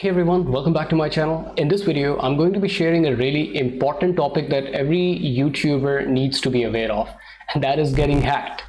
Hey everyone, welcome back to my channel. In this video, I'm going to be sharing a really important topic that every YouTuber needs to be aware of, and that is getting hacked.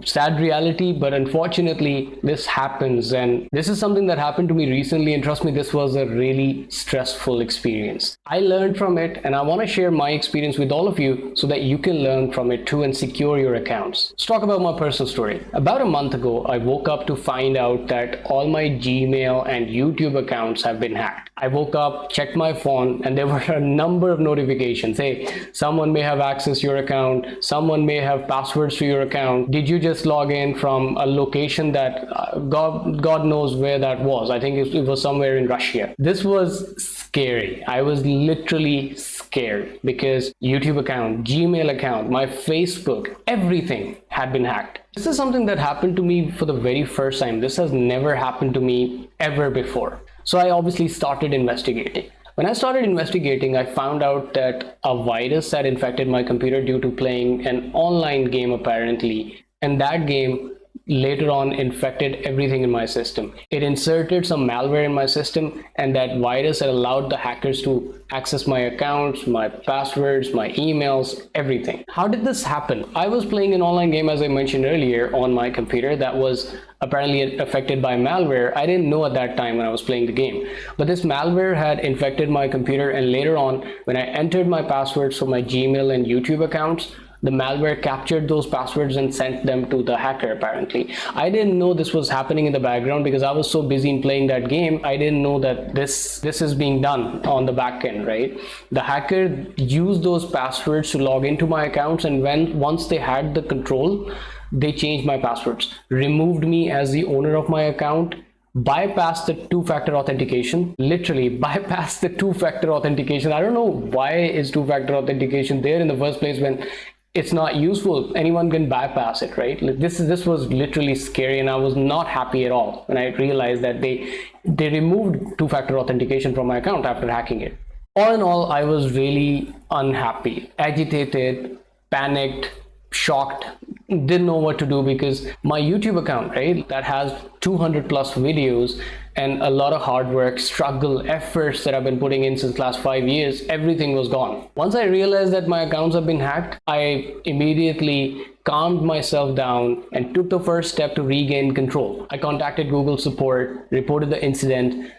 Sad reality, but unfortunately this happens, and this is something that happened to me recently, and trust me, this was a really stressful experience. I learned from it, and I want to share my experience with all of you so that you can learn from it too and secure your accounts. Let's talk about my personal story. About a month ago, I woke up to find out that all my Gmail and YouTube accounts have been hacked. I woke up, checked my phone, and there were a number of notifications. Hey, someone may have accessed your account, someone may have passwords to your account. Did you just log in from a location that God knows where that was? I think it was somewhere in Russia. This was scary. I was literally scared because YouTube account, Gmail account, my Facebook, everything had been hacked. This is something that happened to me for the very first time. This has never happened to me ever before. So I obviously started investigating. When I started investigating, I found out that a virus had infected my computer due to playing an online game apparently, and that game later on infected everything in my system. It inserted some malware in my system, and that virus had allowed the hackers to access my accounts, my passwords, my emails, everything. How did this happen? I was playing an online game, as I mentioned earlier, on my computer that was apparently affected by malware. I didn't know at that time when I was playing the game, but this malware had infected my computer, and later on when I entered my passwords for my Gmail and YouTube accounts, the malware captured those passwords and sent them to the hacker apparently. I didn't know this was happening in the background because I was so busy in playing that game. I didn't know that this is being done on the back end, right? The hacker used those passwords to log into my accounts, and once they had the control, they changed my passwords, removed me as the owner of my account, bypassed the two-factor authentication, literally bypassed the two-factor authentication. I don't know why is two-factor authentication there in the first place when it's not useful. Anyone can bypass it, right? This was literally scary, and I was not happy at all when I realized that they removed two-factor authentication from my account after hacking it. All in all, I was really unhappy, agitated, panicked, shocked, didn't know what to do because my YouTube account, right, that has 200 plus videos and a lot of hard work, struggle, efforts that I've been putting in since last 5 years, everything was gone. Once I realized that my accounts have been hacked, I immediately calmed myself down and took the first step to regain control. I contacted Google support, reported the incident,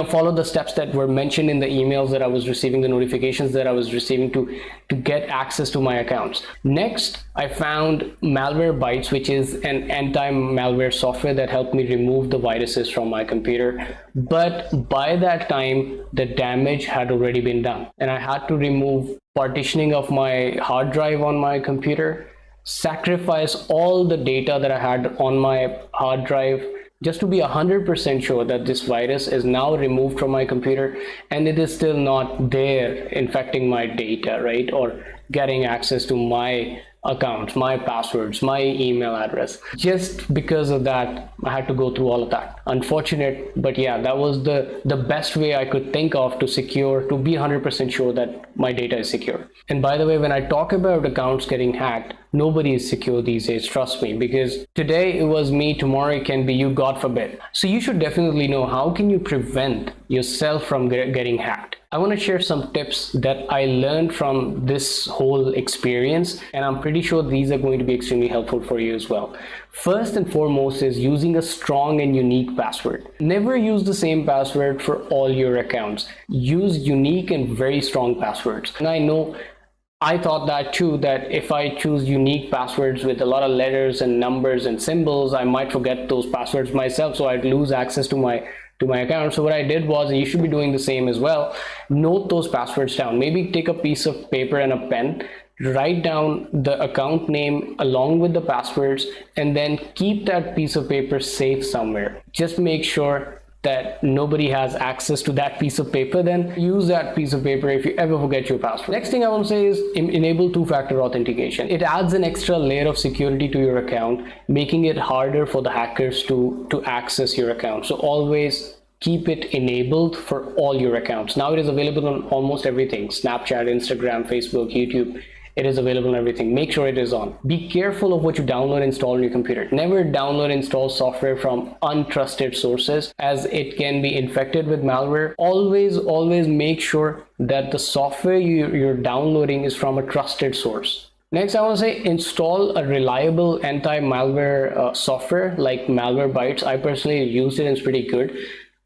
followed the steps that were mentioned in the emails that I was receiving, the notifications that I was receiving to get access to my accounts. Next, I found Malwarebytes, which is an anti-malware software that helped me remove the viruses from my computer. But by that time, the damage had already been done, and I had to remove partitioning of my hard drive on my computer, sacrifice all the data that I had on my hard drive, just to be 100% sure that this virus is now removed from my computer and it is still not there infecting my data, right? Or getting access to my accounts, my passwords, my email address. Just because of that, I had to go through all of that. Unfortunate, but yeah, that was the best way I could think of to be 100% sure that my data is secure. And by the way, when I talk about accounts getting hacked, nobody is secure these days, trust me, because today it was me, tomorrow it can be you, God forbid. So you should definitely know how can you prevent yourself from getting hacked. I want to share some tips that I learned from this whole experience, and I'm pretty sure these are going to be extremely helpful for you as well. First and foremost is using a strong and unique password. Never use the same password for all your accounts. Use unique and very strong passwords. And I know I thought that too, that if I choose unique passwords with a lot of letters and numbers and symbols, I might forget those passwords myself, so I'd lose access to my account. So what I did was, and you should be doing the same as well, note those passwords down. Maybe take a piece of paper and a pen, write down the account name along with the passwords, and then keep that piece of paper safe somewhere. Just make sure that nobody has access to that piece of paper. Then use that piece of paper if you ever forget your password. Next thing I want to say is enable two-factor authentication. It adds an extra layer of security to your account, making it harder for the hackers to access your account. So always keep it enabled for all your accounts. Now it is available on almost everything: Snapchat, Instagram, Facebook, YouTube, it is available and everything, make sure it is on. Be careful of what you download and install on your computer. Never download and install software from untrusted sources, as it can be infected with malware. Always make sure that the software you're downloading is from a trusted source. Next, I want to say install a reliable anti-malware software like Malwarebytes. I personally used it and it's pretty good.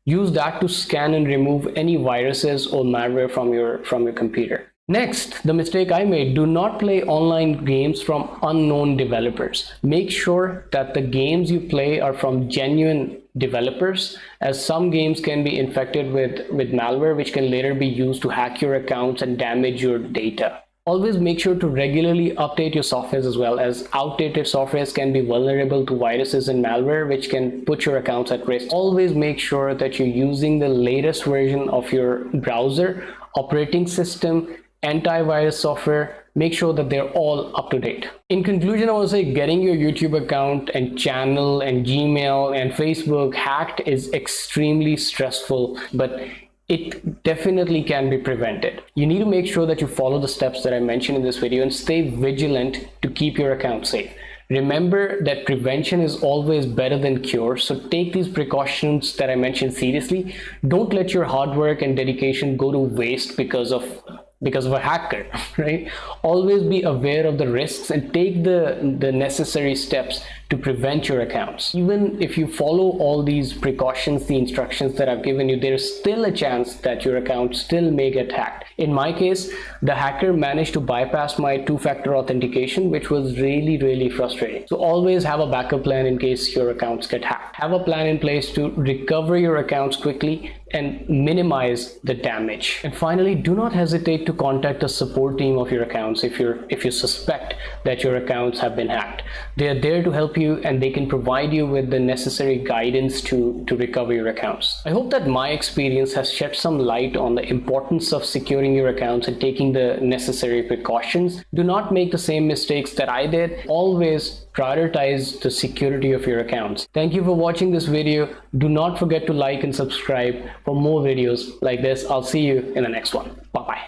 Use that to scan and remove any viruses or malware from your computer. Next, the mistake I made: do not play online games from unknown developers. Make sure that the games you play are from genuine developers, as some games can be infected with malware, which can later be used to hack your accounts and damage your data. Always make sure to regularly update your softwares as well, as outdated softwares can be vulnerable to viruses and malware, which can put your accounts at risk. Always make sure that you're using the latest version of your browser, operating system, antivirus software. Make sure that they're all up to date. In conclusion, I want to say getting your YouTube account and channel and Gmail and Facebook hacked is extremely stressful, but it definitely can be prevented. You need to make sure that you follow the steps that I mentioned in this video and stay vigilant to keep your account safe. Remember that prevention is always better than cure, so take these precautions that I mentioned seriously. Don't let your hard work and dedication go to waste because of a hacker, right? Always be aware of the risks and take the necessary steps to prevent your accounts. Even if you follow all these precautions, the instructions that I've given you, there's still a chance that your account still may get hacked. In my case, the hacker managed to bypass my two-factor authentication, which was really frustrating. So always have a backup plan in case your accounts get hacked. Have a plan in place to recover your accounts quickly and minimize the damage. And finally, do not hesitate to contact the support team of your accounts if you suspect that your accounts have been hacked. They are there to help you, and they can provide you with the necessary guidance to recover your accounts. I hope that my experience has shed some light on the importance of securing your accounts and taking the necessary precautions. Do not make the same mistakes that I did. Always prioritize the security of your accounts. Thank you for watching this video. Do not forget to like and subscribe for more videos like this. I'll see you in the next one. Bye-bye.